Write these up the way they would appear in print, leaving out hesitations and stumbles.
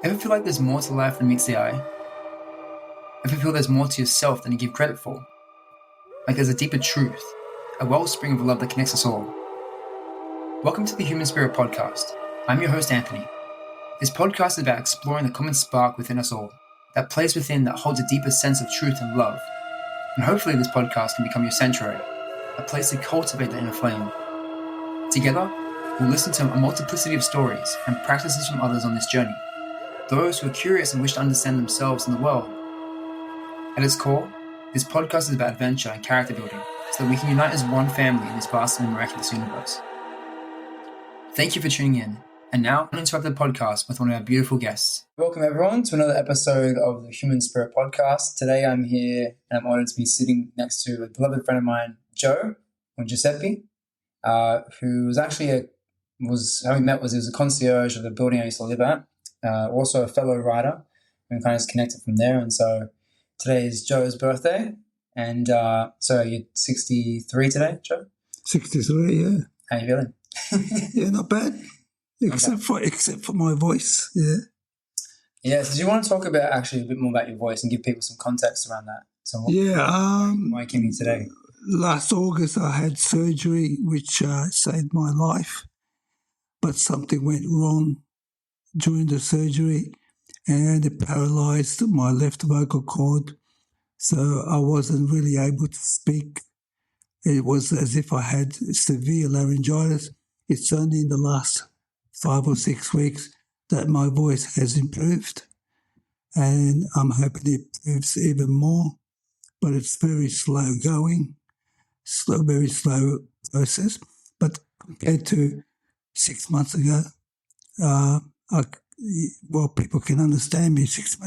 Ever feel like there's more to life than meets the eye? Ever feel there's more to yourself than you give credit for? Like there's a deeper truth, a wellspring of love that connects us all. Welcome to the Human Spirit Podcast. I'm your host, Anthony. This podcast is about exploring the common spark within us all, that place within that holds a deeper sense of truth and love. And hopefully this podcast can become your sanctuary, a place to cultivate that inner flame. Together, we'll listen to a multiplicity of stories and practices from others on this journey. Those who are curious and wish to understand themselves and the world. At its core, this podcast is about adventure and character building so that we can unite as one family in this vast and miraculous universe. Thank you for tuning in. And now, I'll interrupt the podcast with one of our beautiful guests. Welcome everyone to another episode of the Human Spirit Podcast. Today I'm here and I'm honored to be sitting next to a beloved friend of mine, Joe, or Giuseppe, who was actually he was a concierge of the building I used to live at. Also a fellow writer, and kind of just connected from there. And so today is Joe's birthday, and so you're 63 today, Joe? 63, yeah. How you feeling? Yeah, not bad. Except for my voice, yeah. Yeah, so do you want to talk about actually a bit more about your voice and give people some context around that? So why came you today? Last August I had surgery which saved my life, but something went wrong during the surgery and it paralysed my left vocal cord, so I wasn't really able to speak. It was as if I had severe laryngitis. It's only in the last 5 or 6 weeks that my voice has improved, and I'm hoping it improves even more, but it's very slow going, very slow process. But compared to 6 months ago, people can understand me. 6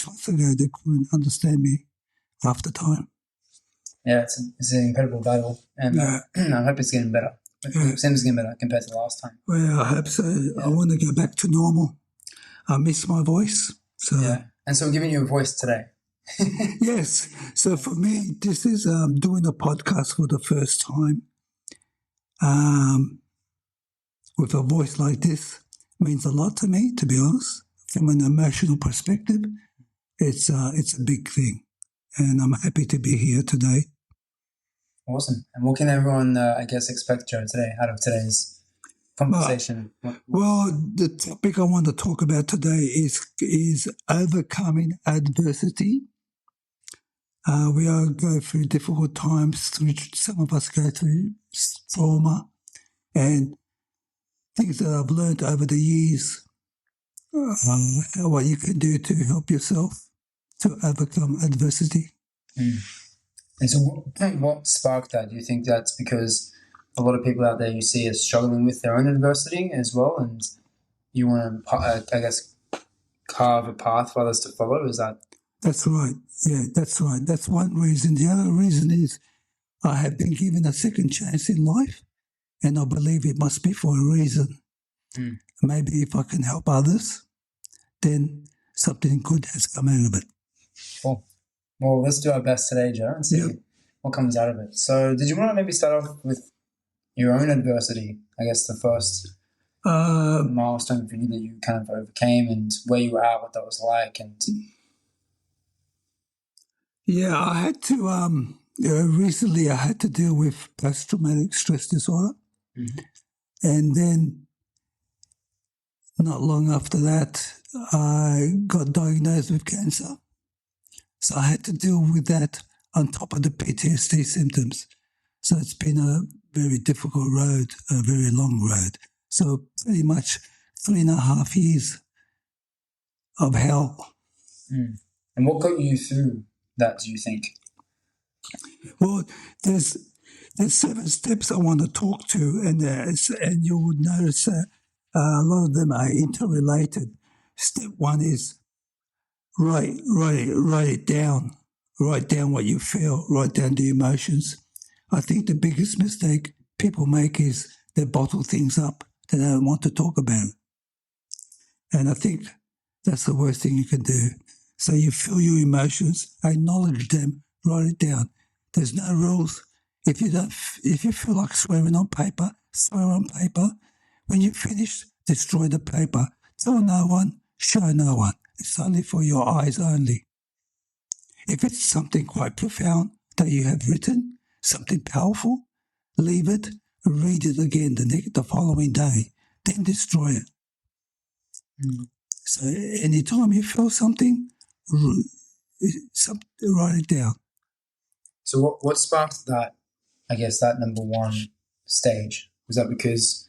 months ago, they couldn't understand me half the time. Yeah, it's an incredible battle, and I hope it's getting better. It seems getting better compared to the last time. Well, I hope so. Yeah. I want to go back to normal. I miss my voice. So. Yeah, and so I'm giving you a voice today. Yes. So for me, this is doing a podcast for the first time. With a voice like this means a lot to me, to be honest. From an emotional perspective, it's a big thing, and I'm happy to be here today. Awesome. And what can everyone, expect, Joe, today out of today's conversation? Well, the topic I want to talk about today is overcoming adversity. We all go through difficult times. Some of us go through trauma and things that I've learned over the years, what you can do to help yourself to overcome adversity. Mm. And so what sparked that? Do you think that's because a lot of people out there you see are struggling with their own adversity as well, and you want to, carve a path for others to follow? Is that? That's right. Yeah, that's right. That's one reason. The other reason is I have been given a second chance in life, and I believe it must be for a reason. Mm. Maybe if I can help others, then something good has come out of it. Cool. Well, let's do our best today, Joe, and see what comes out of it. So did you want to maybe start off with your own adversity? I guess the first milestone for you that you kind of overcame and where you were at, what that was like. And yeah, I had to, recently I had to deal with post-traumatic stress disorder. Mm-hmm. And then not long after that, I got diagnosed with cancer. So I had to deal with that on top of the PTSD symptoms. So it's been a very difficult road, a very long road. So pretty much 3.5 years of hell. Mm. And what got you through that, do you think? Well, there's 7 steps I want to talk to, and you would notice a lot of them are interrelated. Step 1 is write it down. Write down what you feel. Write down the emotions. I think the biggest mistake people make is they bottle things up. They don't want to talk about it. And I think that's the worst thing you can do. So you feel your emotions, acknowledge them, write it down. There's no rules. If you feel like swearing on paper, swear on paper. When you finish, destroy the paper. Tell no one. show no one. It's only for your eyes only. If it's something quite profound that you have written, something powerful, leave it, read it again the following day, then destroy it. So anytime you feel something, write it down. So what sparked that, I guess, that number one stage? Was that because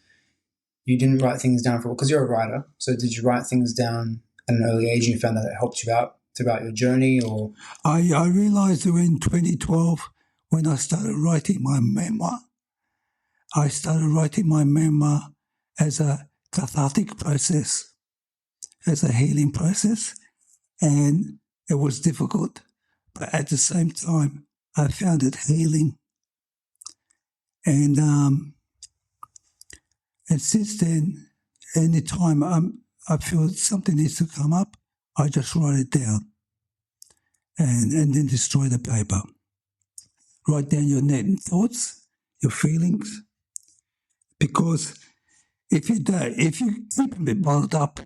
you didn't write things down because you're a writer? So did you write things down at an early age and you found that it helped you out throughout your journey? Or I realised that in 2012, when I started writing my memoir, I started writing my memoir as a cathartic process, as a healing process, and it was difficult. But at the same time, I found it healing. And since then, any time I feel something needs to come up, I just write it down and then destroy the paper. Write down your thoughts, your feelings, because if you keep them bottled up,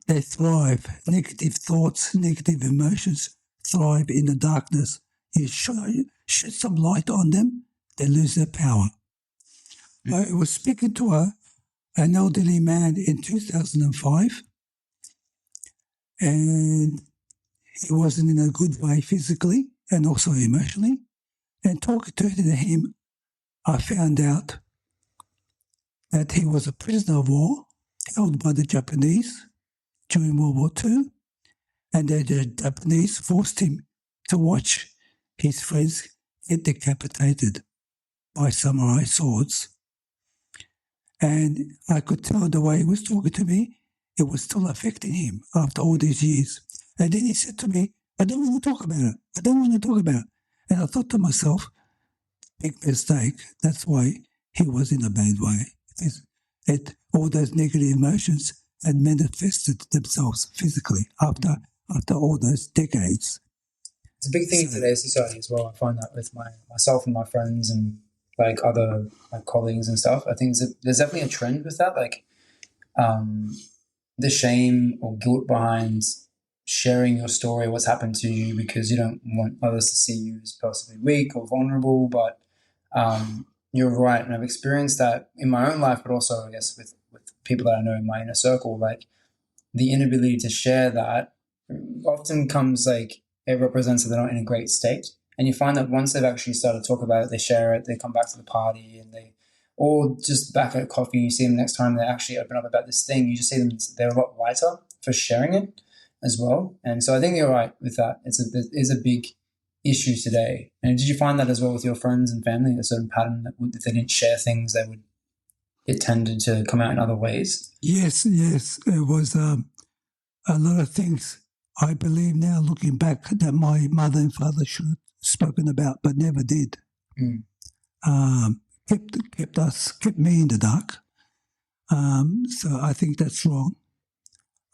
they thrive. Negative thoughts, negative emotions thrive in the darkness. You shed some light on them, they lose their power. I was speaking to an elderly man in 2005, and he wasn't in a good way physically and also emotionally. And talking to him, I found out that he was a prisoner of war held by the Japanese during World War II, and the Japanese forced him to watch his friends get decapitated by samurai swords. And I could tell the way he was talking to me, it was still affecting him after all these years. And then he said to me, I don't want to talk about it. I don't want to talk about it. And I thought to myself, big mistake. That's why he was in a bad way. All those negative emotions had manifested themselves physically after all those decades. it's a big thing in today's society as well. I find that with myself and my friends and like other colleagues and stuff. I think there's definitely a trend with that, like the shame or guilt behind sharing your story, what's happened to you, because you don't want others to see you as possibly weak or vulnerable. But you're right, and I've experienced that in my own life, but also I guess with people that I know in my inner circle. Like the inability to share that often comes like it represents that they're not in a great state. And you find that once they've actually started to talk about it, they share it, they come back to the party, and they, or just back at coffee, you see them next time they actually open up about this thing, you just see them, they're a lot lighter for sharing it as well. And so I think you're right with that. It is a big issue today. And did you find that as well with your friends and family, a certain pattern that if they didn't share things, it tended to come out in other ways? Yes. It was a lot of things I believe now, looking back, that my mother and father should have spoken about, but never did. Kept me in the dark. So I think that's wrong.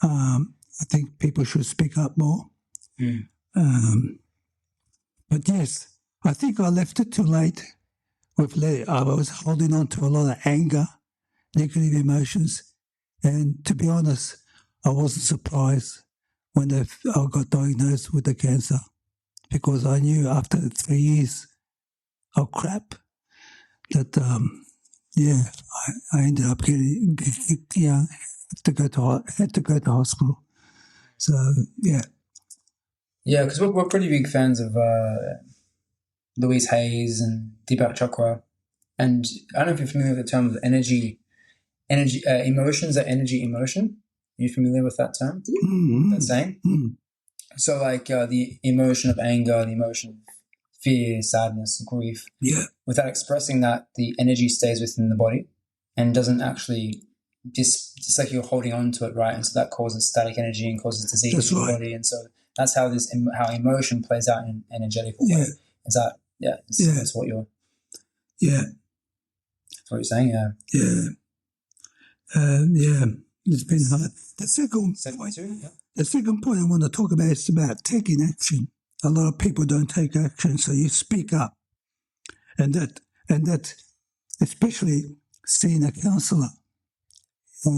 I think people should speak up more. But yes, I think I left it too late. I was holding on to a lot of anger, negative emotions, and to be honest, I wasn't surprised when I got diagnosed with the cancer, because I knew after 3 years of crap that, I ended up had to go to hospital. So, yeah. Yeah, because we're pretty big fans of Louise Hayes and Deepak Chopra. And I don't know if you're familiar with the term of emotions are energy emotion. Are you familiar with that term? That saying? So like the emotion of anger, the emotion of fear, sadness, grief. Yeah. Without expressing that, the energy stays within the body and doesn't actually just like you're holding on to it, right? And so that causes static energy and causes disease in the body. And so that's how how emotion plays out in an energetic way. Is that that's what you're that's what you're saying? Yeah. It's been hard. The second point I want to talk about is about taking action. A lot of people don't take action, so you speak up. And that especially seeing a counsellor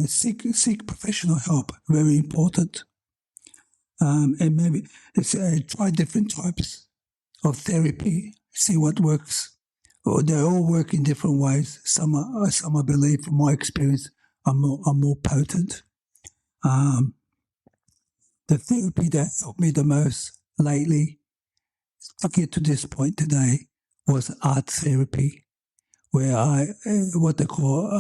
seek professional help. Very important. And maybe try different types of therapy. See what works. Or they all work in different ways. Some I believe, from my experience, are more potent. The therapy that helped me the most lately to get to this point today was art therapy, where what they call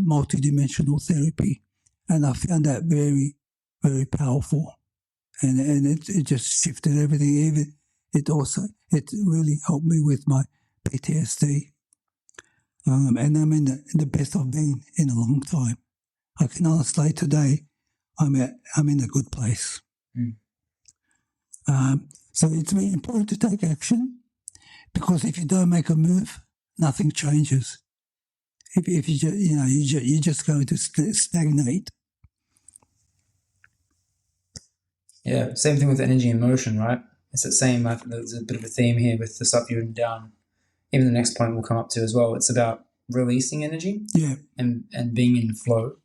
multidimensional therapy, and I found that very, very powerful, and it just shifted everything. Even it really helped me with my PTSD, and I'm in the best I've been in a long time. I can honestly say today I'm in a good place. So it's very important to take action, because if you don't make a move, nothing changes. If you're just going to stagnate. Yeah, same thing with energy and motion, right? It's the same. I think there's a bit of a theme here with the stuff you've written down. Even the next point we'll come up to as well. It's about releasing energy, and being in flow,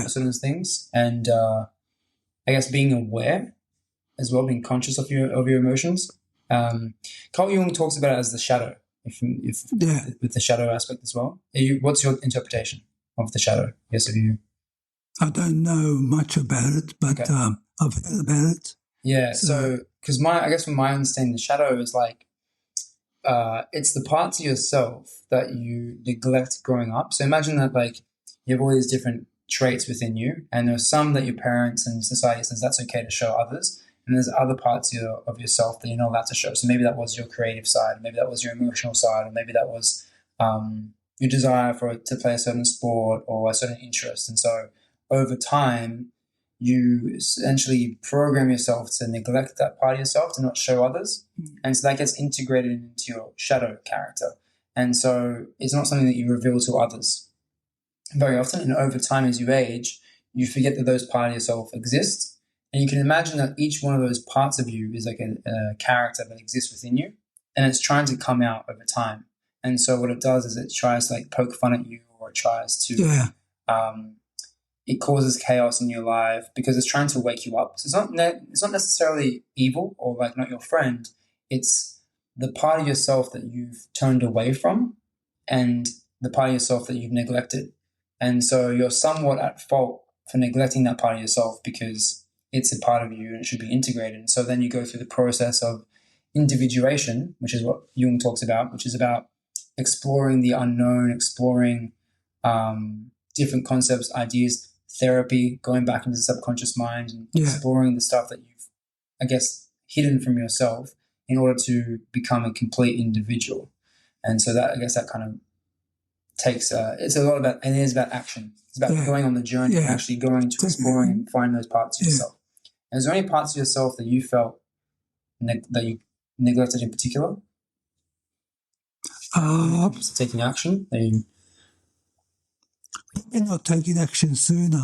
sort of things, and I guess being aware as well, being conscious of your emotions. Carl Jung talks about it as the shadow, with the shadow aspect as well. What's your interpretation of the shadow? Yes, of you. I don't know much about it, but okay. I've heard about it. Yeah, so because I guess from my understanding, the shadow is like it's the parts of yourself that you neglect growing up. So imagine that like you have all these different traits within you, and there are some that your parents and society says that's okay to show others, and there's other parts of yourself that you're not allowed to show. So maybe that was your creative side, maybe that was your emotional side, or maybe that was your desire to play a certain sport or a certain interest. And so over time, you essentially program yourself to neglect that part of yourself, to not show others. And so that gets integrated into your shadow character. And so it's not something that you reveal to others very often. And over time, as you age, you forget that those parts of yourself exist. And you can imagine that each one of those parts of you is like a character that exists within you, and it's trying to come out over time. And so what it does is it tries to like poke fun at you, or it tries to it causes chaos in your life because it's trying to wake you up. So it's not necessarily evil or like not your friend. It's the part of yourself that you've turned away from, and the part of yourself that you've neglected. And so you're somewhat at fault for neglecting that part of yourself, because it's a part of you and it should be integrated. And so then you go through the process of individuation, which is what Jung talks about, which is about exploring the unknown, exploring different concepts, ideas, therapy, going back into the subconscious mind and exploring the stuff that you've, I guess, hidden from yourself in order to become a complete individual. And so that, I guess, that kind of takes, it's a lot about, and it is about action. It's about going on the journey and actually going to exploring and finding those parts of yourself. And is there any parts of yourself that you felt that you neglected in particular? Taking action? You're not taking action sooner.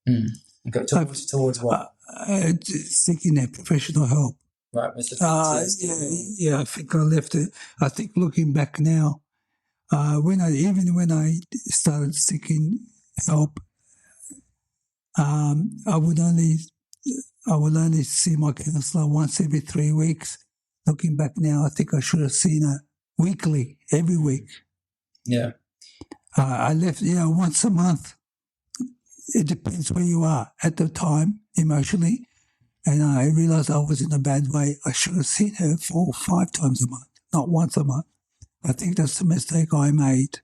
Okay, towards what? Seeking that professional help. Right, with the PTSD. I think I left it. I think looking back now, when I started seeking help, I would only see my counsellor once every 3 weeks. Looking back now, I think I should have seen her weekly, every week. Yeah. I left, once a month. It depends where you are at the time emotionally. And I realised I was in a bad way. I should have seen her 4 or 5 times a month, not once a month. I think that's the mistake I made.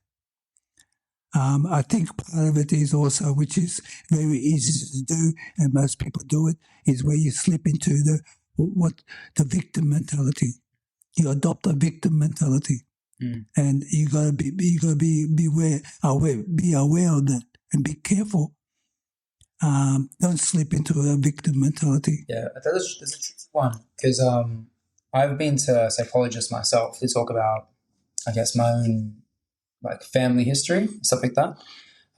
I think part of it is also, which is very easy to do, and most people do it, is where you slip into the victim mentality. You adopt a victim mentality, and you got to be aware of that and be careful. Don't slip into a victim mentality. Yeah, there's a tricky one, because I've been to a psychologist myself to talk about, I guess, my own like family history, stuff like that.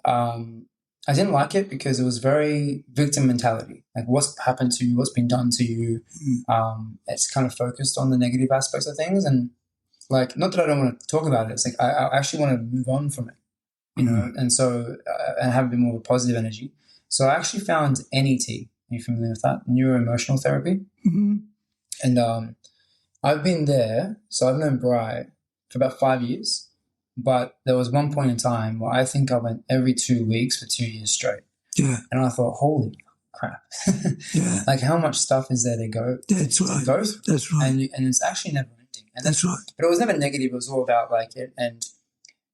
I didn't like it because it was very victim mentality. Like what's happened to you, what's been done to you. It's kind of focused on the negative aspects of things, and like not that I don't want to talk about it. It's like I actually want to move on from it. and so and have a bit more of a positive energy. So I actually found NET. Are you familiar with that? Neuro-emotional therapy. Mm-hmm. And I've been there. So I've known Bri for about 5 years. But there was one point in time where I think I went every 2 weeks for 2 years straight. Yeah. And I thought, holy crap. Yeah. Like how much stuff is there to go That's to right. go through? That's right. And it's actually never ending. And That's right. But it was never negative. It was all about like it. And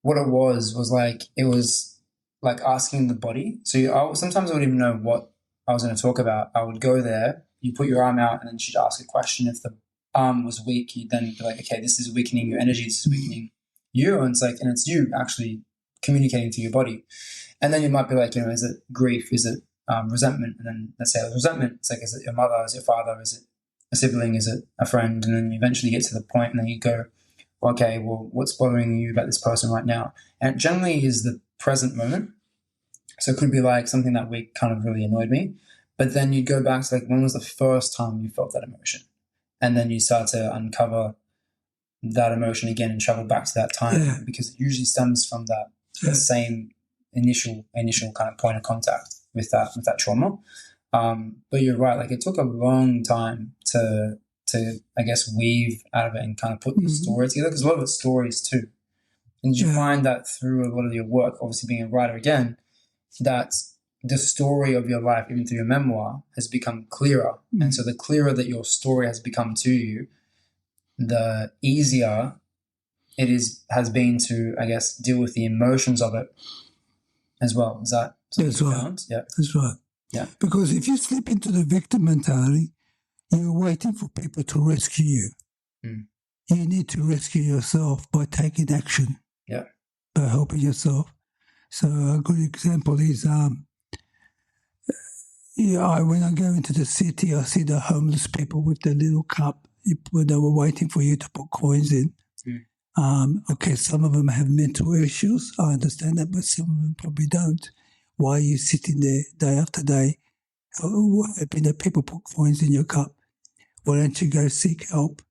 what it was like, it was like asking the body. So sometimes I wouldn't even know what I was going to talk about. I would go there, you put your arm out, and then she'd ask a question. If the arm was weak, you'd then be like, okay, this is weakening your energy, this is weakening you. And it's you actually communicating to your body. And then you might be like, is it grief? Is it resentment? And then let's say it was resentment. It's like, is it your mother? Is it your father? Is it a sibling? Is it a friend? And then you eventually get to the point and then you go, okay, well, what's bothering you about this person right now? And it generally is the present moment. So it could be like something that week kind of really annoyed me. But then you go back to like, when was the first time you felt that emotion? And then you start to uncover that emotion again and travel back to that time, because it usually stems from that same initial kind of point of contact with that trauma. But you're right, like it took a long time to I guess weave out of it and kind of put the story together, because a lot of it's stories too. And you find that through a lot of your work, obviously being a writer again, that the story of your life, even through your memoir, has become clearer. And so the clearer that your story has become to you, the easier it has been to, I guess, deal with the emotions of it as well. Is that something you found? Yeah. That's right. Yeah. Because if you slip into the victim mentality, you're waiting for people to rescue you. You need to rescue yourself by taking action. Yeah. By helping yourself. So a good example is, when I go into the city, I see the homeless people with their little cup where they were waiting for you to put coins in. Okay, some of them have mental issues. I understand that, but some of them probably don't. Why are you sitting there day after day? People put coins in your cup. Why don't you go seek help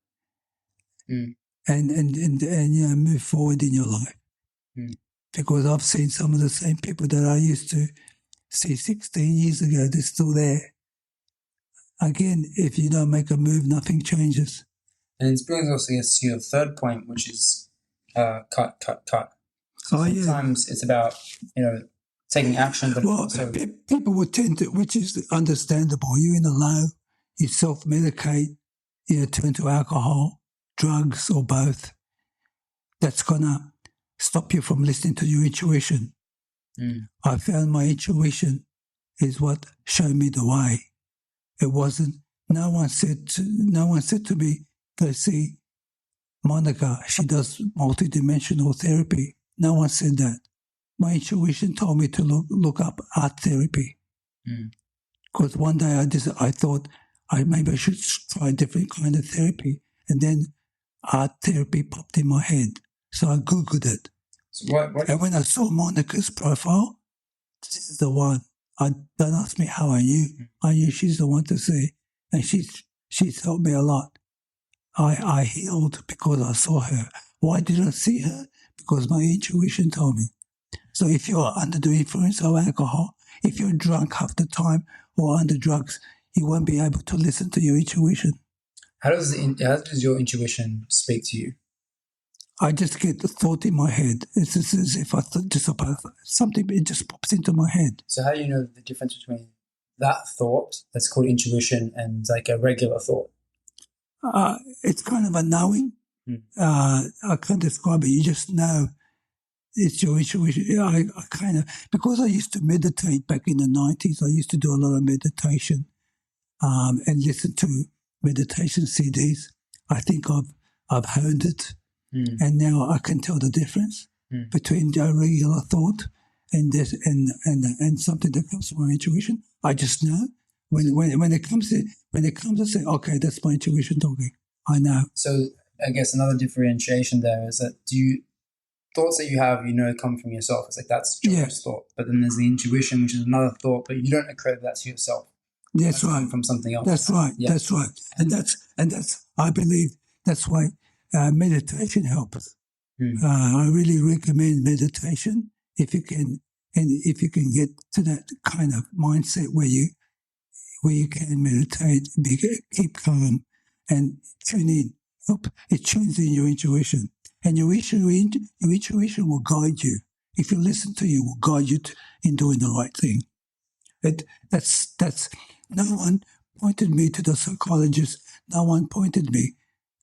and move forward in your life? Because I've seen some of the same people that I used to see 16 years ago, they're still there. Again, if you don't make a move, nothing changes. And it brings us, I guess, to your third point, which is cut. So sometimes it's about, taking action. But people would tend to, which is understandable. You're in a low, you self-medicate, you turn to alcohol, drugs, or both. That's going to stop you from listening to your intuition. I found my intuition is what showed me the way. It wasn't. No one said to me, "Go see Monica. She does multidimensional therapy." No one said that. My intuition told me to look up art therapy. Because one day I thought maybe I should try a different kind of therapy, and then art therapy popped in my head. So I Googled it. So what? And when I saw Monica's profile, this is the one. Don't ask me how I knew. I knew she's the one to see. And she's helped me a lot. I healed because I saw her. Why did I see her? Because my intuition told me. So if you're under the influence of alcohol, if you're drunk half the time or under drugs, you won't be able to listen to your intuition. How does your intuition speak to you? I just get the thought in my head. It's just as if I just about something, it just pops into my head. So how do you know the difference between that thought that's called intuition and like a regular thought? It's kind of a knowing. I can't describe it. You just know it's your intuition. I kind of, because I used to meditate back in the 90s, I used to do a lot of meditation and listen to meditation CDs. I think I've honed it. And now I can tell the difference between a regular thought and this and something that comes from my intuition. I just know when it comes to say, okay, that's my intuition talking. I know. So I guess another differentiation there is that thoughts that you have, come from yourself. It's like that's Joe's thought, but then there's the intuition, which is another thought, but you don't accredit that to yourself. That's right. From something else. That's right. Yeah. That's right. And that's I believe that's why meditation helps. I really recommend meditation. if you can get to that kind of mindset where you can meditate, keep calm, and tune in. It tunes in your intuition, and your intuition will guide you. If you listen to it, will guide you in doing the right thing. That's no one pointed me to the psychologist. No one pointed me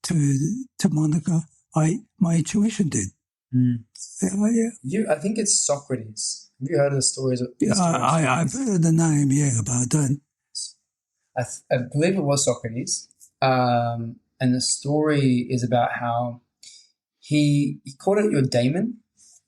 to Monica. My intuition did. I think it's Socrates. Have you heard of the stories of? Yeah, I've heard the name. Yeah, but I don't. I believe it was Socrates, and the story is about how he called it your daemon.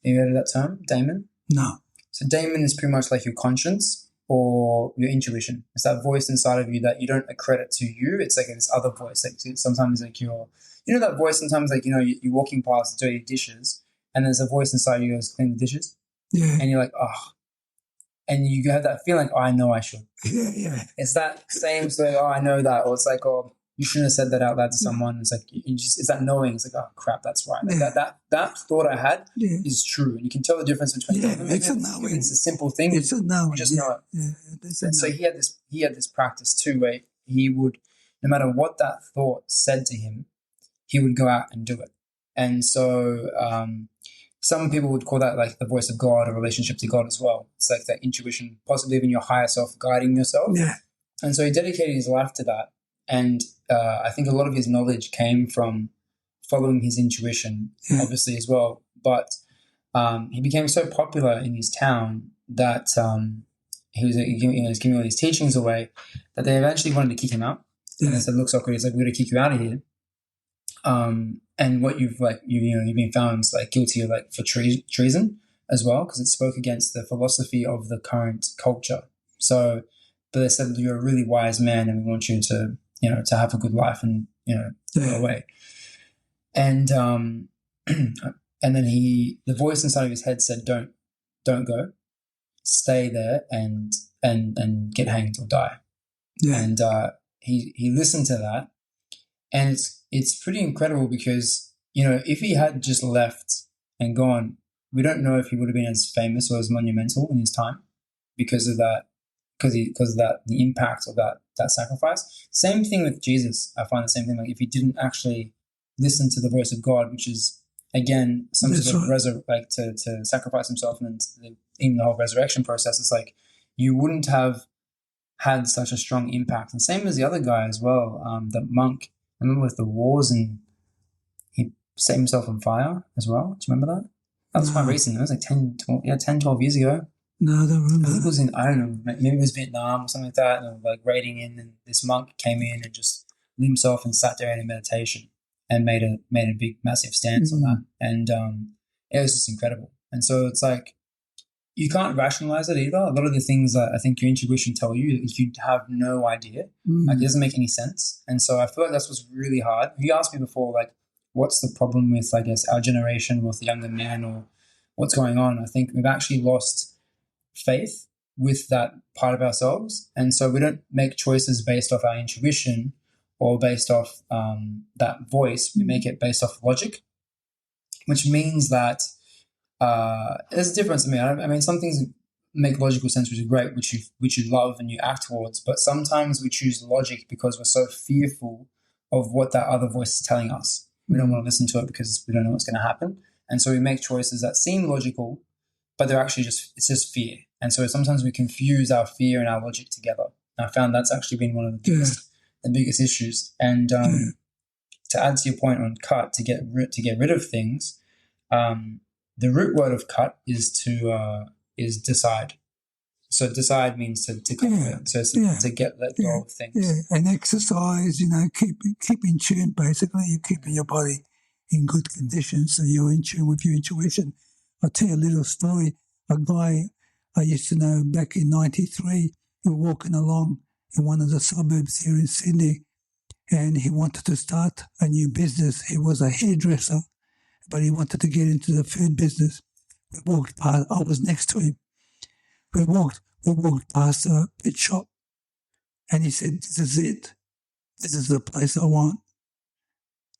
Have you heard of that term, daemon? No. So daemon is pretty much like your conscience or your intuition. It's that voice inside of you that you don't accredit to you. It's like this other voice. Like sometimes like that voice sometimes like, you're walking past dirty dishes and there's a voice inside you that goes, clean the dishes. Yeah. And you're like, oh. And you have that feeling like, oh, I know I should. Yeah. It's that same sort of, oh, I know that. Or it's like, oh, you shouldn't have said that out loud to someone. It's like, it's that knowing. It's like, oh, crap, that's right. Like that thought I had is true. And you can tell the difference between them. It's a knowing. It's a simple thing. It's a knowing. You just know it. Yeah. And so he had this practice too, where he would, no matter what that thought said to him, he would go out and do it. And so some people would call that like the voice of God, a relationship to God as well. It's like that intuition, possibly even your higher self guiding yourself. Yeah. And so he dedicated his life to that. And I think a lot of his knowledge came from following his intuition, obviously, as well. But he became so popular in his town that he was giving all these teachings away that they eventually wanted to kick him out. Yeah. And they said, look, Socrates, like, we're going to kick you out of here. And what you've been found like guilty of like for treason as well, because it spoke against the philosophy of the current culture. So, but they said you're a really wise man, and we want you to to have a good life and go away. And and then the voice inside of his head said, don't go, stay there and get hanged or die. Yeah. And he listened to that, and it's pretty incredible because, if he had just left and gone, we don't know if he would have been as famous or as monumental in his time because of that, the impact of that sacrifice. Same thing with Jesus. I find the same thing. Like if he didn't actually listen to the voice of God, which is again some sort of to sacrifice himself, and then even the whole resurrection process is like you wouldn't have had such a strong impact. And same as the other guy as well, the monk. I remember with the wars, and he set himself on fire as well. Do you remember that? That was quite recent. It was like 10, 12 years ago. No, I don't remember. I think it was I don't know, maybe it was Vietnam or something like that. And like raiding in, and this monk came in and just lit himself and sat there in a meditation and made a big, massive stance on that. And it was just incredible. And so it's like, you can't rationalize it either. A lot of the things that I think your intuition tell you have no idea. Like it doesn't make any sense. And so I feel like that's what's really hard. You asked me before, like, what's the problem with, I guess, our generation with the younger men, or what's going on? I think we've actually lost faith with that part of ourselves. And so we don't make choices based off our intuition or based off that voice. We make it based off logic, which means that there's a difference to me. I mean, some things make logical sense, which is great, which you love and you act towards. But sometimes we choose logic because we're so fearful of what that other voice is telling us. We don't want to listen to it because we don't know what's going to happen. And so we make choices that seem logical, but they're actually it's just fear. And so sometimes we confuse our fear and our logic together. And I found that's actually been one of the biggest issues. And to add to your point on cut, to get rid of things, the root word of cut is decide. So decide means to cut it. So it's to let go of things. Yeah, and exercise, keep in tune, basically. You're keeping your body in good condition, so you're in tune with your intuition. I'll tell you a little story. A guy I used to know back in 93, we were walking along in one of the suburbs here in Sydney, and he wanted to start a new business. He was a hairdresser, but he wanted to get into the food business. We walked past, I was next to him. We walked past a pet shop, and he said, "This is it. This is the place I want."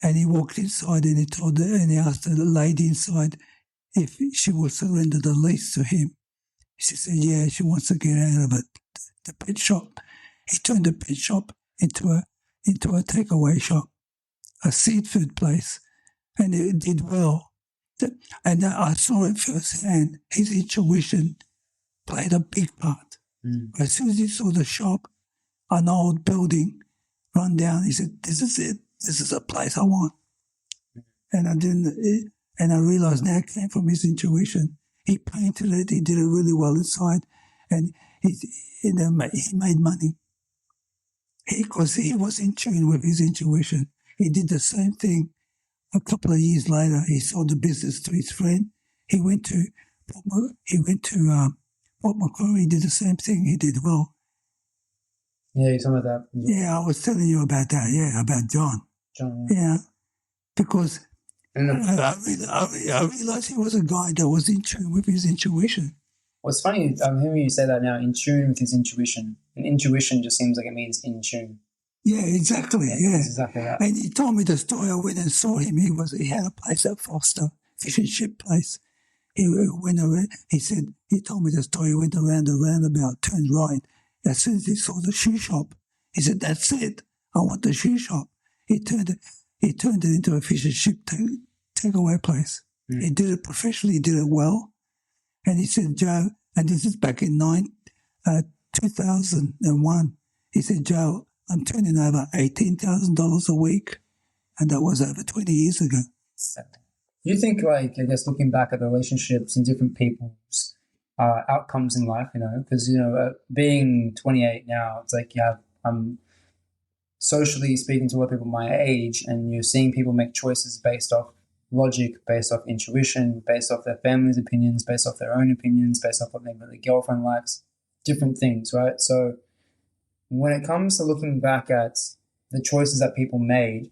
And he walked inside, and he asked the lady inside, if she will surrender the lease to him. She said, yeah, she wants to get out of it, the pet shop. He turned the pet shop into a takeaway shop, a seafood place, and it did well. And I saw it firsthand. His intuition played a big part. As soon as he saw the shop, an old building run down, he said, this is it. This is a place I want. And I realized now it came from his intuition. He painted it. He did it really well inside, and he made money because he was in tune with his intuition. He did the same thing a couple of years later. He sold the business to his friend. He went to Port Macquarie. He did the same thing. He did well. Yeah, you told me that. Yeah, I was telling you about that. Yeah, about John. Yeah, because I realized he was a guy that was in tune with his intuition. Well, it's funny, I'm hearing you say that now, in tune with his intuition. And intuition just seems like it means in tune. Yeah, exactly. Yeah. That's exactly that. And he told me the story. I went and saw him. He had a place at Foster, fish and chip place. He went around, he told me the story. He went around the roundabout, turned right. As soon as he saw the shoe shop, he said, that's it. I want the shoe shop. He turned it into a fish and chip takeaway place. He did it professionally. He did it well. And he said, Joe, and this is back in 2001, he said, Joe, I'm turning over $18,000 a week. And that was over 20 years ago. You think, like, I guess looking back at the relationships and different people's outcomes in life, because, being 28 now, it's like, I'm socially speaking to other people my age, and you're seeing people make choices based off logic, based off intuition, based off their family's opinions, based off their own opinions, based off what their girlfriend likes, different things, right? So when it comes to looking back at the choices that people made,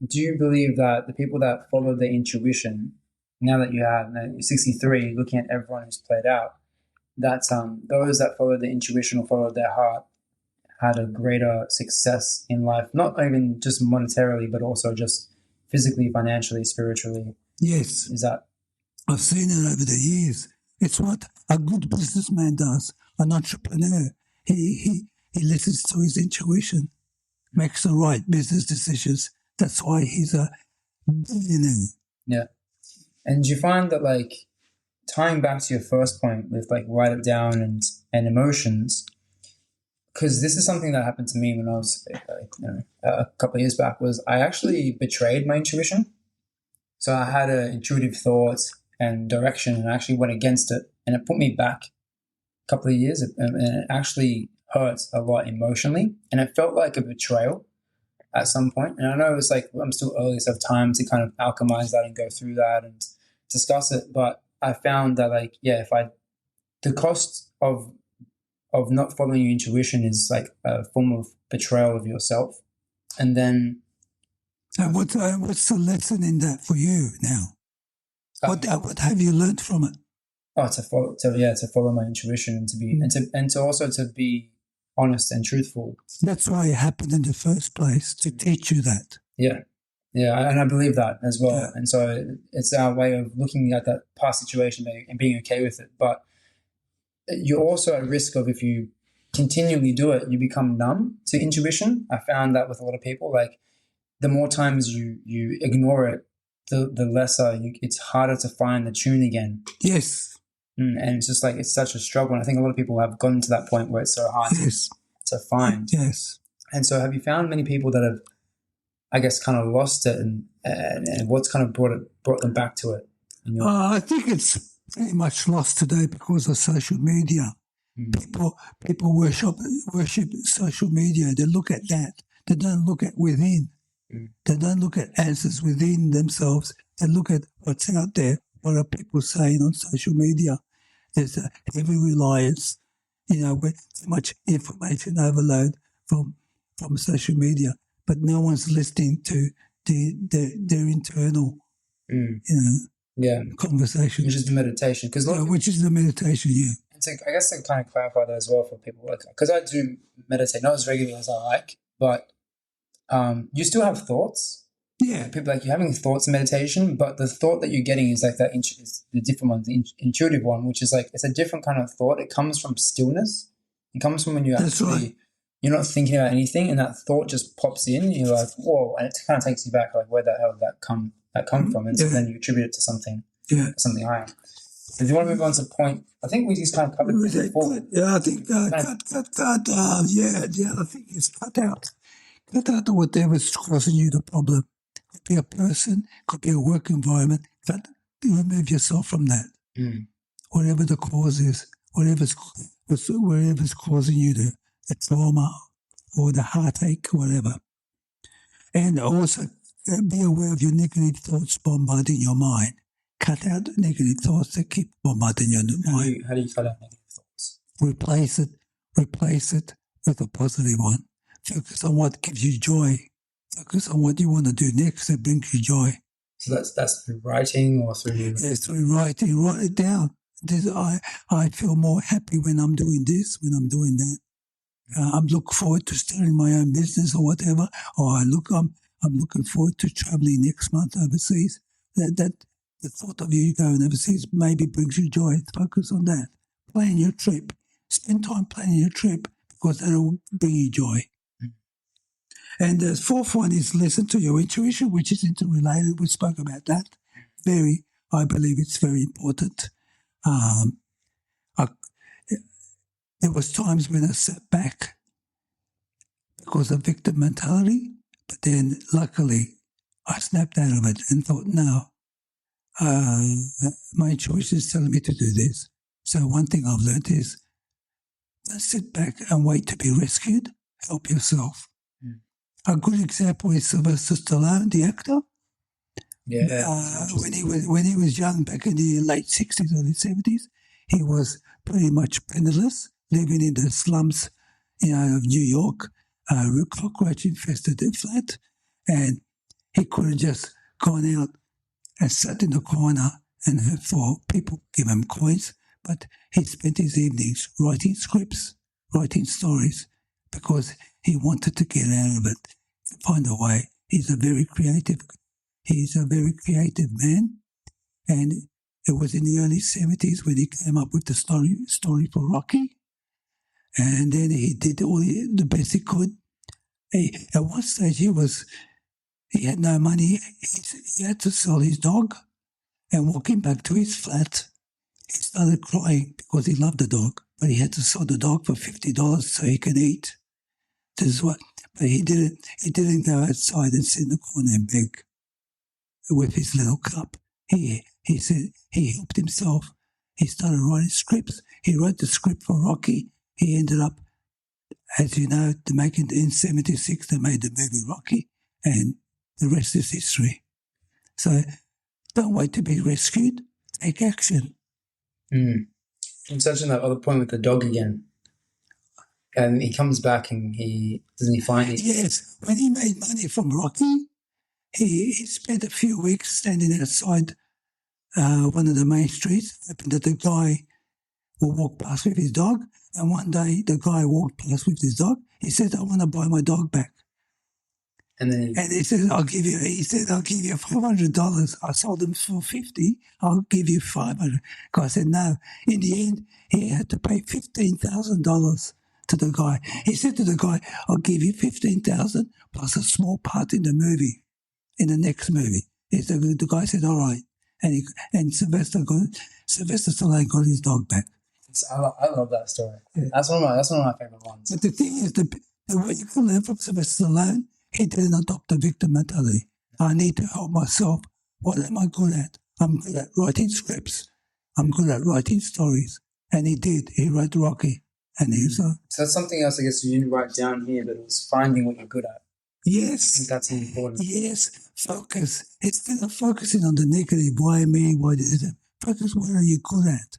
do you believe that the people that followed their intuition, now that you're 63, looking at everyone who's played out, that those that followed their intuition or followed their heart had a greater success in life, not even just monetarily, but also just physically, financially, spiritually? Yes. Is that? I've seen it over the years. It's what a good businessman does, an entrepreneur. He listens to his intuition, makes the right business decisions. That's why he's a billionaire. Yeah. And do you find that, like, tying back to your first point with, like, write it down and emotions, because this is something that happened to me when I was a couple of years back, was I actually betrayed my intuition. So I had an intuitive thought and direction, and I actually went against it, and it put me back a couple of years, and it actually hurt a lot emotionally, and it felt like a betrayal at some point. And I know it's like I'm still early, so I have time to kind of alchemize that and go through that and discuss it. But I found that, like, the cost of not following your intuition is like a form of betrayal of yourself. And then, what's the lesson in that for you now? What have you learned from it? To follow my intuition and to be and to also to be honest and truthful. That's why it happened in the first place, to teach you that. Yeah, and I believe that as well. Yeah. And so it's our way of looking at that past situation and being okay with it. But you're also at risk of, if you continually do it, you become numb to intuition. I found that with a lot of people. Like, the more times you ignore it, the lesser it's harder to find the tune again. Yes. And it's just like, it's such a struggle. And I think a lot of people have gotten to that point where it's so hard to find. Yes. And so have you found many people that have, I guess, kind of lost it, and what's kind of brought them back to it? I think it's pretty much lost today because of social media. People worship social media. They look at that. They don't look at within. They don't look at answers within themselves. They look at what's out there. What are people saying on social media? There's a heavy reliance, with too much information overload from social media, but no one's listening to their internal, conversation. Which is the meditation. Which is the meditation, yeah. So I guess to kind of clarify that as well for people, because I do meditate, not as regularly as I like, but you still have thoughts. Yeah. People like you're having thoughts in meditation, but the thought that you're getting is like that is the different one, the intuitive one, which is like it's a different kind of thought. It comes from stillness. It comes from when you That's actually right. you're not thinking about anything, and that thought just pops in. And you're like, whoa, and it kind of takes you back, like where the hell did that come from? And so then you attribute it to something higher. If you want to move on to point, I think we just kind of covered it before. Yeah, I think cut. The other thing is cut out whatever's causing you the problem. Could be a person, could be a work environment. Remove yourself from that. Whatever the cause is, wherever's causing you the trauma or the heartache, whatever. And also be aware of your negative thoughts bombarding your mind. Cut out the negative thoughts that keep bombarding your mind. How do you cut out negative thoughts? Replace it with a positive one. Focus on what gives you joy. Focus on what you want to do next that brings you joy. So that's through writing or through... Yes, through writing. Write it down. I feel more happy when I'm doing this, when I'm doing that. I'm looking forward to starting my own business or whatever. Or I'm looking forward to traveling next month overseas. That the thought of you going overseas maybe brings you joy. Focus on that. Plan your trip. Spend time planning your trip because that'll bring you joy. And the fourth one is listen to your intuition, which is interrelated. We spoke about that. I believe it's very important. There was times when I sat back because of victim mentality, but then luckily I snapped out of it and thought, no, my intuition is telling me to do this. So one thing I've learned is don't sit back and wait to be rescued. Help yourself. A good example is Sylvester Stallone, the actor. When he was young, back in the late 60s, early 70s, he was pretty much penniless, living in the slums, of New York, cockroach-infested flat, and he could have just gone out and sat in the corner and hoped for people to give him coins, but he spent his evenings writing scripts, writing stories, because he wanted to get out of it, find a way. He's a very creative man, and it was in the early 70s when he came up with the story for Rocky, and then he did all the best he could. At one stage, he had no money. He had to sell his dog, and walking back to his flat, he started crying because he loved the dog, but he had to sell the dog for $50 so he could eat. But he didn't go outside and sit in the corner and beg with his little cup. He said he helped himself. He started writing scripts. He wrote the script for Rocky. He ended up, as you know, in 76, they made the movie Rocky, and the rest is history. So don't wait to be rescued. Take action. I'm touching that other point with the dog again. And he comes back and doesn't he find it? Yes, when he made money from Rocky, he spent a few weeks standing outside one of the main streets, hoping that the guy will walk past with his dog. And one day the guy walked past with his dog. He said, I want to buy my dog back. And then he said, I'll give you $500. I sold him for $50. I'll give you $500. Guy said, no. In the end, he had to pay $15,000 to the guy. He said to the guy, I'll give you $15,000 plus a small part in the movie, in the next movie. The guy said, all right. And Sylvester Stallone got his dog back. I love that story. Yeah. That's one of my favorite ones. But the thing is, what you can learn from Sylvester Stallone, he didn't adopt the victim mentality. I need to help myself. What am I good at? I'm good at writing scripts. I'm good at writing stories. And he did. He wrote Rocky. And he was, so that's something else, I guess, you didn't write down here, but it was finding what you're good at. Yes. I think that's important. Yes. Focus. Instead of focusing on the negative, why me, why this, focus what are you good at?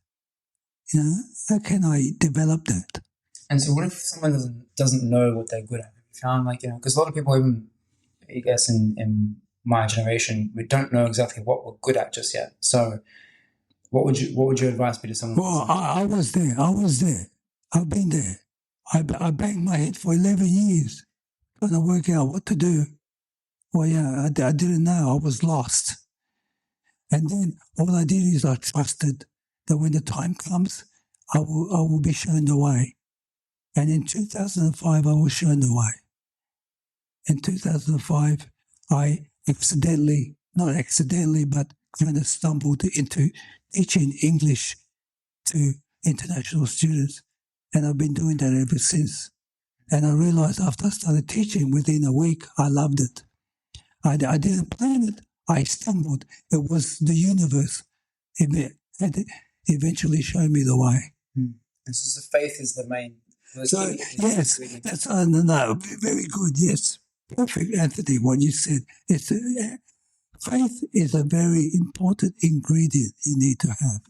How can I develop that? And so what if someone doesn't know what they're good at? Have you found, because a lot of people, even, I guess, in my generation, we don't know exactly what we're good at just yet. So what would your advice be to someone? Well, I was there. I've been there. I banged my head for 11 years trying to work out what to do. Well, yeah, I didn't know. I was lost. And then all I did is I trusted that when the time comes, I will be shown the way. And in 2005, I was shown the way. In 2005, I not accidentally, but kind of stumbled into teaching English to international students. And I've been doing that ever since. And I realized after I started teaching, within a week, I loved it. I didn't plan it. I stumbled. It was the universe. It had eventually shown me the way. So the faith is the main. So, yes, that's no, very good. Yes, perfect, Anthony. What you said. Faith is a very important ingredient you need to have.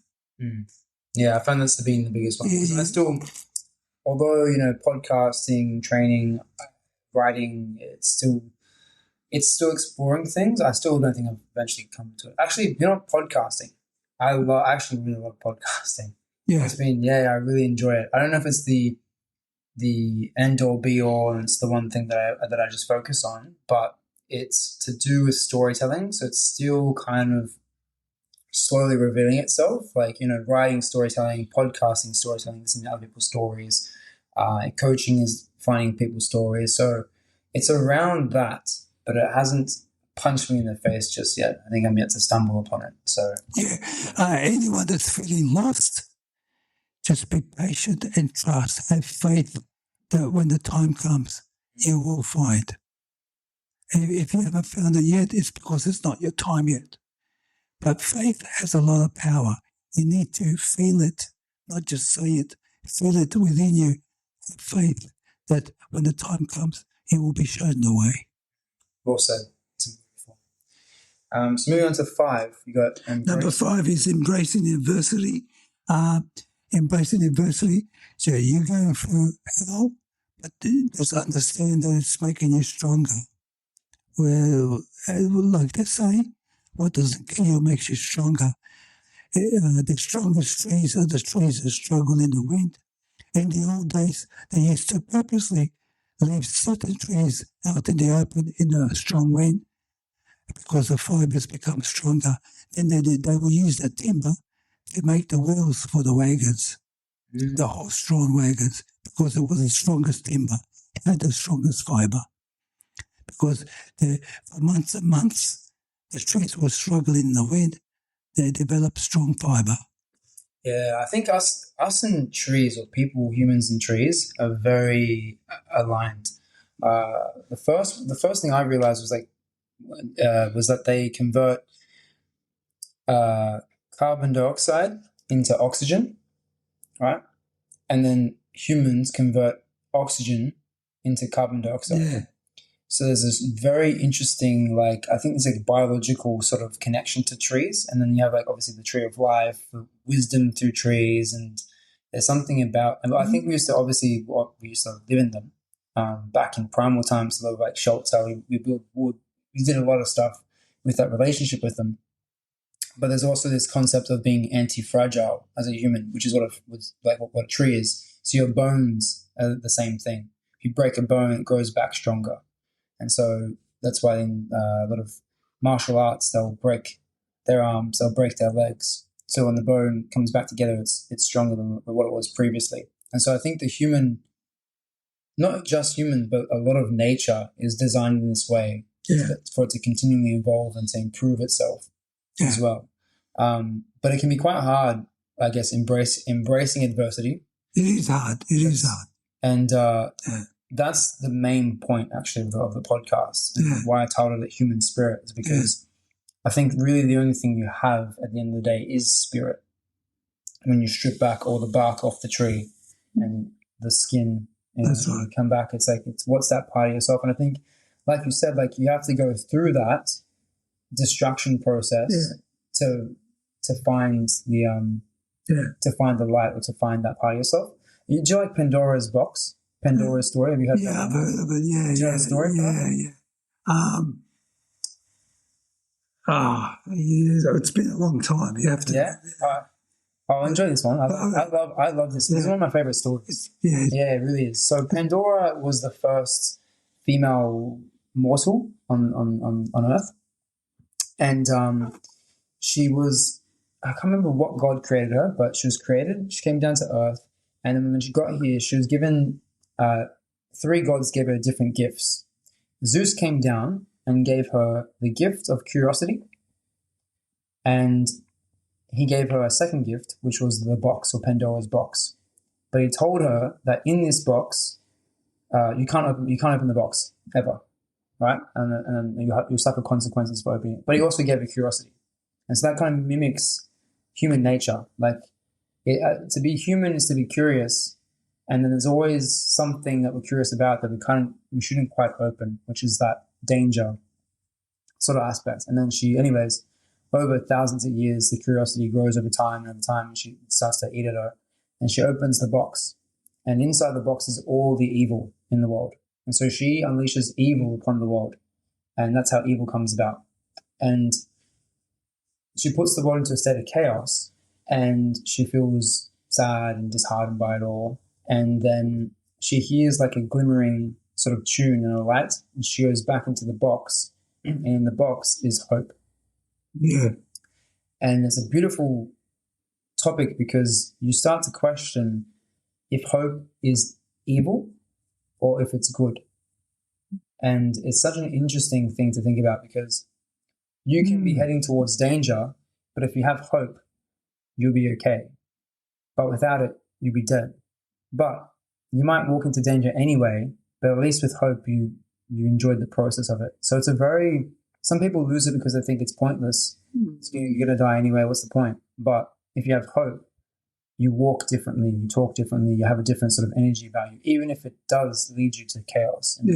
Yeah, I found this to be the biggest one. Yeah, I still, although podcasting, training, writing, it's still exploring things. I still don't think I've eventually come to it. Actually, podcasting. I actually really love podcasting. Yeah. It's been, I really enjoy it. I don't know if it's the end all be all and it's the one thing that I just focus on, but it's to do with storytelling. So it's still kind of slowly revealing itself, like, writing storytelling, podcasting storytelling, listening to other people's stories, coaching is finding people's stories. So it's around that, but it hasn't punched me in the face just yet. I think I'm yet to stumble upon it. So anyone that's feeling lost, just be patient and trust. Have faith that when the time comes, you will find. If you haven't found it yet, it's because it's not your time yet. But faith has a lot of power. You need to feel it, not just say it. Feel it within you. Have faith that when the time comes, it will be shown the way. Well said. So moving on to 5, you got Number 5 is embracing adversity. Embracing adversity. So you're going through hell, but just understand that it's making you stronger. Well, like they say, what doesn't kill you makes you stronger. The strongest trees are the trees that struggle in the wind. In the old days, they used to purposely leave certain trees out in the open in a strong wind because the fibers become stronger. Then they will use that timber to make the wheels for the wagons, the horse-drawn wagons, because it was the strongest timber, it had the strongest fiber. Because for months and months, the trees were struggling in the wind, they developed strong fiber. Yeah, I think us and trees, or people, humans and trees, are very aligned. The first thing I realized was that they convert carbon dioxide into oxygen, right? And then humans convert oxygen into carbon dioxide. Yeah. So there's this very interesting, I think there's a biological sort of connection to trees. And then you have obviously the tree of life, the wisdom through trees. And there's something about, and I think we used to live in them back in primal times, a lot of shelter. We built wood. We did a lot of stuff with that relationship with them. But there's also this concept of being anti-fragile as a human, which is what a tree is. So your bones are the same thing. If you break a bone, it grows back stronger. And so that's why in a lot of martial arts, they'll break their arms, they'll break their legs. So when the bone comes back together, it's stronger than what it was previously. And so I think the human, not just human, but a lot of nature is designed in this way for it to continually evolve and to improve itself as well. But it can be quite hard, I guess, embracing adversity. It is hard. It is hard. And that's the main point, actually, of the podcast. And why I titled it Human Spirit is because I think really the only thing you have at the end of the day is spirit. When you strip back all the bark off the tree and the skin, and you come back, it's what's that part of yourself? And I think, like you said, you have to go through that destruction process to find to find the light, or to find that part of yourself. Do you like Pandora's box? Pandora's story? Have you heard that? Yeah, I've heard of it. Yeah, do you know the story? It's been a long time. You have to. Yeah. I'll enjoy this one. I love this. This is one of my favorite stories. Yeah, it really is. So Pandora was the first female mortal on Earth, and she was, I can't remember what God created her, but she was created. She came down to Earth, and then when she got here, she was given three gods gave her different gifts. Zeus came down and gave her the gift of curiosity, and he gave her a second gift, which was the box, or Pandora's box. But he told her that in this box, you can't open the box ever, right? And you suffer consequences for opening it. But he also gave her curiosity, and so that kind of mimics human nature. Like to be human is to be curious, and then there's always something that we're curious about that we shouldn't quite open, which is that danger sort of aspect. And then anyways, over thousands of years, the curiosity grows over time, and over time she starts to eat at her, and she opens the box, and inside the box is all the evil in the world. And so she unleashes evil upon the world, and that's how evil comes about. And she puts the world into a state of chaos, and she feels sad and disheartened by it all. And then she hears like a glimmering sort of tune and a light, and she goes back into the box, and in the box is hope. Yeah. And it's a beautiful topic because you start to question if hope is evil or if it's good. And it's such an interesting thing to think about because you can be heading towards danger, but if you have hope, you'll be okay. But without it, you'll be dead. But you might walk into danger anyway, but at least with hope, you enjoyed the process of it. So some people lose it because they think it's pointless. You're going to die anyway. What's the point? But if you have hope, you walk differently, you talk differently, you have a different sort of energy value. Even if it does lead you to chaos and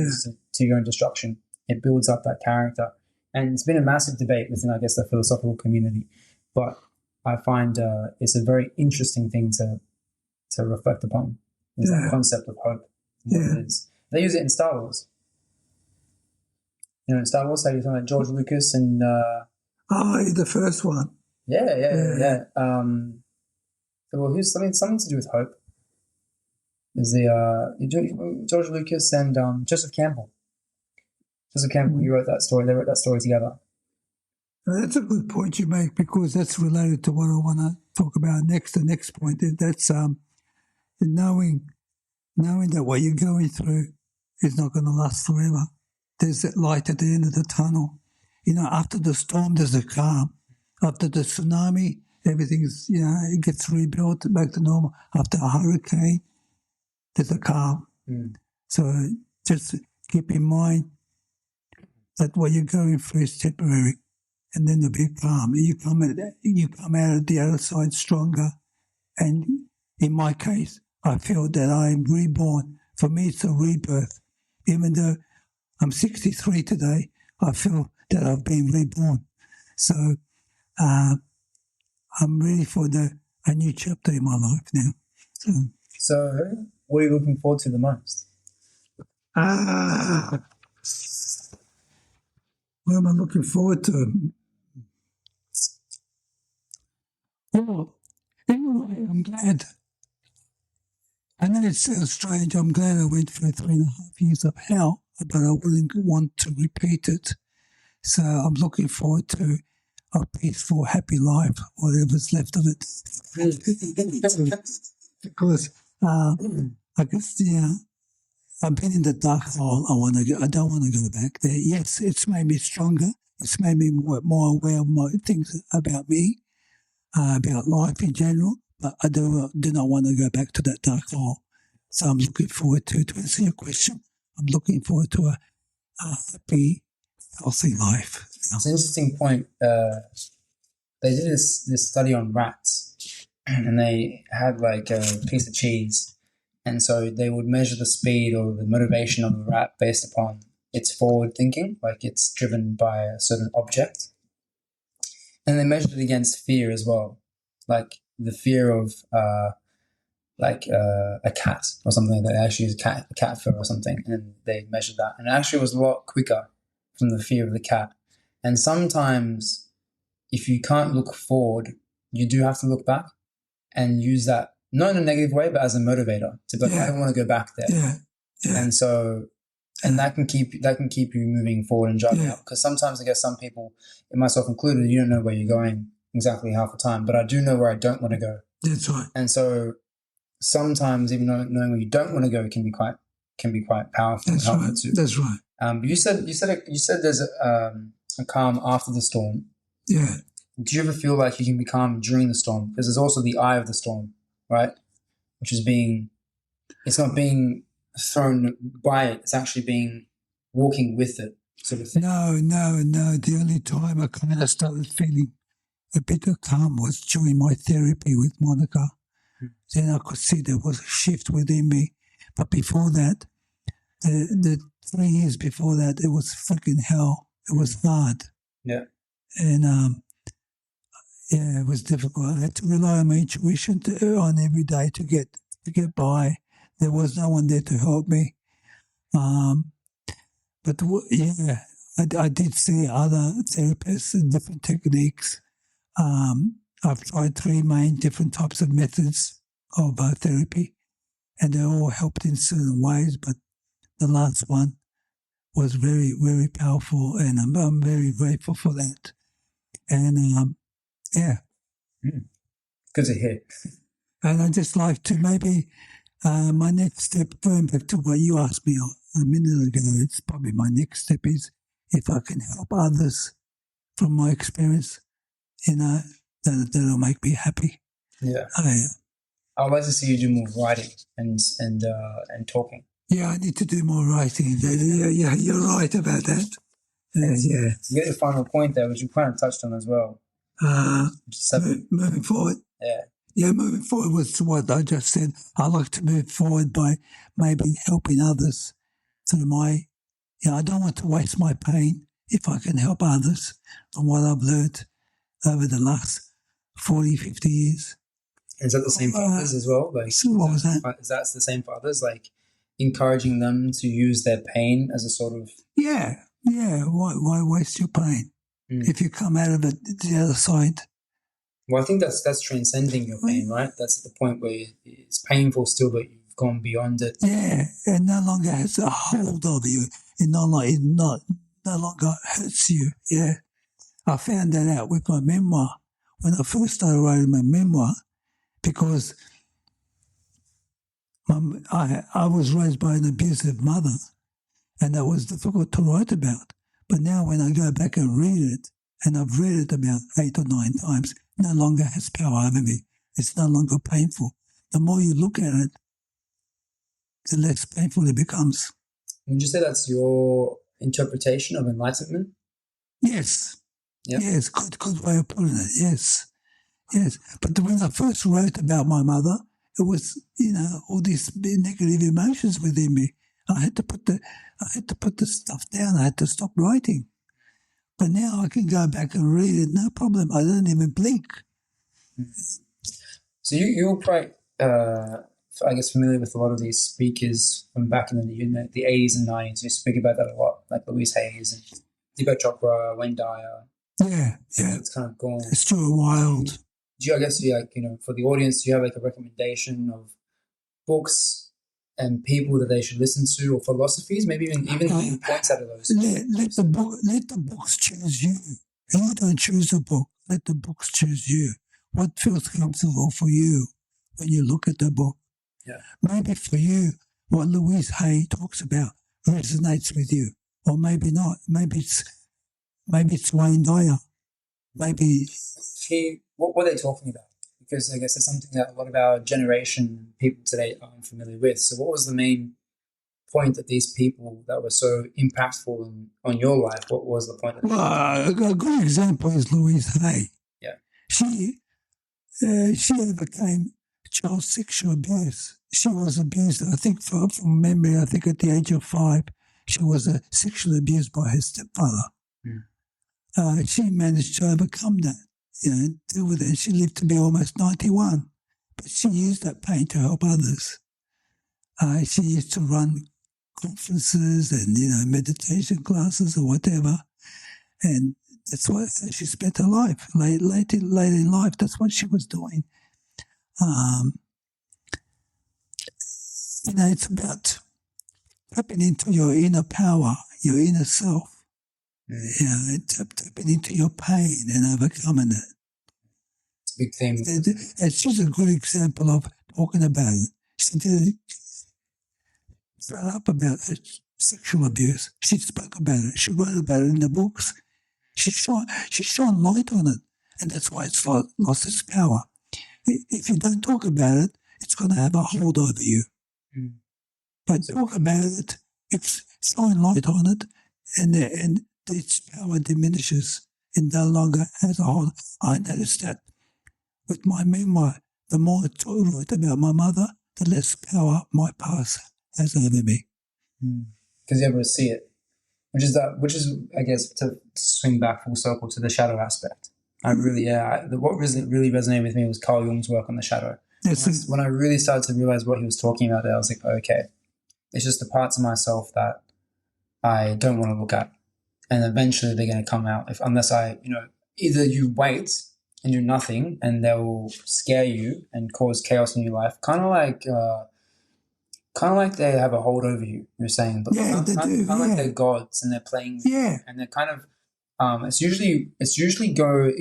to your own destruction, it builds up that character. And it's been a massive debate within, I guess, the philosophical community. But I find it's a very interesting thing to reflect upon, is that concept of hope, what it is. They use it in Star Wars. In Star Wars, how you talking about George Lucas and... the first one. Yeah. Well, who's something to do with hope? Is the George Lucas and Joseph Campbell. Joseph Campbell, he wrote that story. They wrote that story together. That's a good point you make because that's related to what I want to talk about next. The next point that's knowing that what you're going through is not going to last forever. There's that light at the end of the tunnel. After the storm, there's a calm. After the tsunami, everything's, it gets rebuilt back to normal. After a hurricane, there's a calm. So just keep in mind that what you're going through is temporary, and then there'll be calm. You come out of the other side stronger. And in my case, I feel that I am reborn. For me, it's a rebirth. Even though I'm 63 today, I feel that I've been reborn. So I'm ready for a new chapter in my life now. So what are you looking forward to the most? What am I looking forward to? Well, anyway, I'm glad. I know it sounds strange. I'm glad I went through 3.5 years of hell, but I wouldn't want to repeat it. So I'm looking forward to a peaceful, happy life, whatever's left of it. Because I guess, I've been in the dark hole. I don't want to go back there. Yes, it's made me stronger. It's made me more aware of things about me, about life in general. But I do not want to go back to that dark hole. So I'm looking forward to answer your question, I'm looking forward to a happy, healthy life. It's an interesting point. They did this study on rats, and they had like a piece of cheese. And so they would measure the speed or the motivation of a rat based upon its forward thinking, like it's driven by a certain object. And they measured it against fear as well, like the fear of a cat or something. They actually used cat fur or something, and they measured that. And it actually was a lot quicker from the fear of the cat. And sometimes if you can't look forward, you do have to look back and use that, not in a negative way, but as a motivator to be like, I don't want to go back there. Yeah. And so And that can keep you moving forward and driving out. Because sometimes I guess some people, and myself included, you don't know where you're going exactly half the time. But I do know where I don't want to go. That's right. And so sometimes even knowing where you don't want to go can be quite powerful. That's right. That's right. But you said there's a calm after the storm. Yeah. Do you ever feel like you can be calm during the storm? Because there's also the eye of the storm, right? Which is it's not being thrown by it. It's actually walking with it, sort of thing. No. The only time I kind of started feeling a bit of calm was during my therapy with Monica. Then I could see there was a shift within me. But before that, the 3 years before that, it was freaking hell. It was hard. Yeah. And it was difficult. I had to rely on my intuition on every day to get by. There was no one there to help me. But I did see other therapists and different techniques. I've tried 3 main different types of methods of therapy, and they all helped in certain ways. But the last one was very, very powerful, and I'm very grateful for that. And Good to hear. And I'd just like to maybe my next step, going back to what you asked me a minute ago, it's probably my next step is if I can help others from my experience, that'll make me happy. Yeah. I'd like to see you do more writing and talking. Yeah, I need to do more writing. Yeah, you're right about that. Yeah. You get your final point there, which you kind of touched on as well. Moving forward. Yeah, moving forward was what I just said. I like to move forward by maybe helping others through I don't want to waste my pain if I can help others from what I've learned over the last 40, 50 years. Is that the same for others as well? So what was that? Is that the same for others? Like encouraging them to use their pain as a sort of... Yeah. Why waste your pain if you come out of it the other side? Well, I think that's transcending your pain, right? That's the point where it's painful still, but you've gone beyond it. Yeah, it no longer has a hold of you. It no longer hurts you. Yeah, I found that out with my memoir when I first started writing my memoir, because I was raised by an abusive mother, and that was difficult to write about. But now when I go back and read it, and I've read it about 8 or 9 times, it no longer has power over me. It's no longer painful. The more you look at it, the less painful it becomes. Would you say that's your interpretation of enlightenment? Yes. Yep. Yes, good way of putting it, yes. But when I first wrote about my mother, it was, all these negative emotions within me. I had to put the stuff down. I had to stop writing. But now I can go back and read it, no problem. I don't even blink. So you're quite, I guess, familiar with a lot of these speakers from back in the 80s and 90s. You speak about that a lot, like Louise Hayes and Deepak Chopra, Wayne Dyer. Yeah. It's kind of gone. Stuart Wilde. I guess for the audience, do you have like a recommendation of books and people that they should listen to, or philosophies, maybe even points out of those? Let the books choose you. You don't choose the book. Let the books choose you. What feels comfortable for you when you look at the book? Yeah. Maybe for you, what Louise Hay talks about resonates with you, or maybe not. Maybe it's Wayne Dyer. Maybe. What were they talking about? Because I guess it's something that a lot of our generation people today aren't familiar with. So what was the main point that these people that were so impactful on your life, what was the point? A good example is Louise Hay. Yeah. She overcame child sexual abuse. She was abused, I think, from memory, I think at the age of 5, she was sexually abused by her stepfather. She managed to overcome that, deal with it. She lived to be almost 91. But she used that pain to help others. She used to run conferences and, meditation classes or whatever. And that's what she spent her life. Late in life, that's what she was doing. It's about tapping into your inner power, your inner self. Tapping into your pain and overcoming it. It's a big theme. And she's a good example of talking about it. She did fell up about sexual abuse. She spoke about it. She wrote about it in the books. She shone light on it, and that's why it's lost its power. If you don't talk about it, it's going to have a hold over you. But talk about it, shine light on it, and its power diminishes and no longer has a hold. I noticed that with my memoir. The more I write about my mother, the less power my past has over me. Because you're able to see it, which is I guess to swing back full circle to the shadow aspect. What really resonated with me was Carl Jung's work on the shadow. When I really started to realize what he was talking about there, I was like, okay, it's just the parts of myself that I don't want to look at, and eventually they're going to come out unless I, either you wait and do nothing, and they will scare you and cause chaos in your life, kind of like they have a hold over you. You're saying, but they do. Like they're gods and they're playing, and they're kind of. It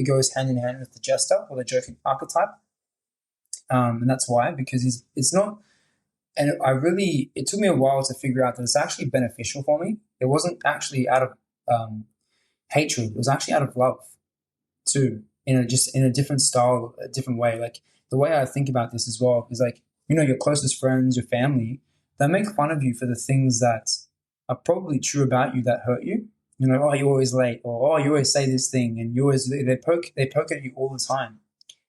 goes hand in hand with the jester or the joking archetype, and that's why, because it's not. And it took me a while to figure out that it's actually beneficial for me. It wasn't actually out of hatred; it was actually out of love, too. Just in a different style, a different way. Like the way I think about this as well is like your closest friends, your family, they make fun of you for the things that are probably true about you that hurt you. Oh, you're always late, or oh, you always say this thing, and they poke at you all the time.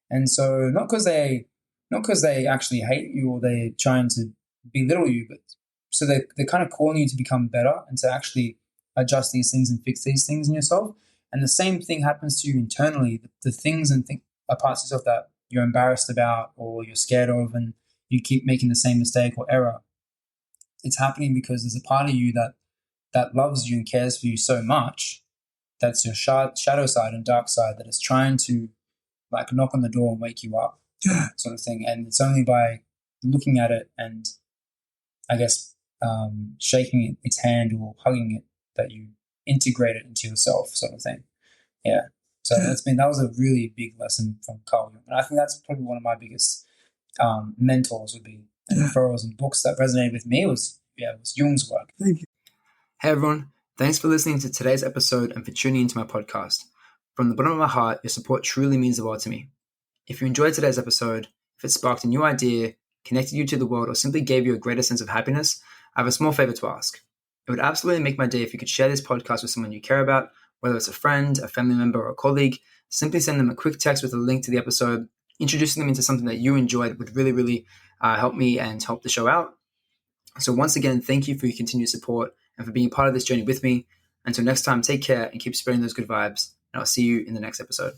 And so not because they actually hate you or they're trying to belittle you, but so they're kind of calling you to become better and to actually adjust these things and fix these things in yourself. And the same thing happens to you internally. The things and parts of yourself that you're embarrassed about or you're scared of, and you keep making the same mistake or error. It's happening because there's a part of you that loves you and cares for you so much. That's your shadow side and dark side that is trying to like knock on the door and wake you up, sort of thing. And it's only by looking at it and I guess shaking its hand or hugging it that you integrate it into yourself, sort of thing. Yeah. So that was a really big lesson from Carl Jung, and I think that's probably one of my biggest mentors would be and referrals and books that resonated with me was Jung's work. Thank you. Hey everyone, thanks for listening to today's episode and for tuning into my podcast. From the bottom of my heart, your support truly means the world to me. If you enjoyed today's episode, if it sparked a new idea, connected you to the world, or simply gave you a greater sense of happiness, I have a small favor to ask. It would absolutely make my day if you could share this podcast with someone you care about, whether it's a friend, a family member, or a colleague. Simply send them a quick text with a link to the episode. Introducing them into something that you enjoyed would really, really help me and help the show out. So once again, thank you for your continued support and for being part of this journey with me. Until next time, take care and keep spreading those good vibes. And I'll see you in the next episode.